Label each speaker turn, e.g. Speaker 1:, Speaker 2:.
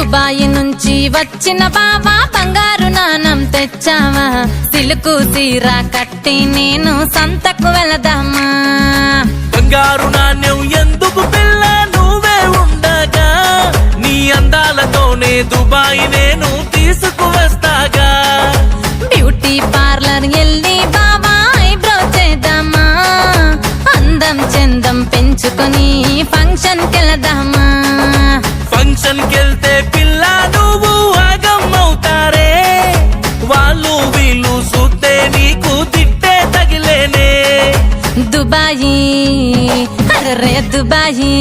Speaker 1: Dubai నుంచి వచ్చిన బావా బంగారు నాణం తెచ్చావా సిలుకు సీర కట్టి నేను సంతకు వెళదామా
Speaker 2: బంగారు నాణ్యం ఎందుకు పిల్ల నువ్వే ఉండగా నీ అందాలతోనే దుబాయి నేను తీసుకువస్తాగా
Speaker 1: బ్యూటీ పార్లర్ వెళ్ళి బావా ఐబ్రో చేద్దామా అందం చందం పెంచుకొని ఫంక్షన్ కెళదామా
Speaker 2: ఫంక్షన్ కెళ్తే పిల్ల నువ్వు ఆగమ్మవుతారే వాళ్ళు వీళ్ళు చూస్తే నీకు తిట్టే తగిలేనే
Speaker 1: దుబాయి అరే దుబాయి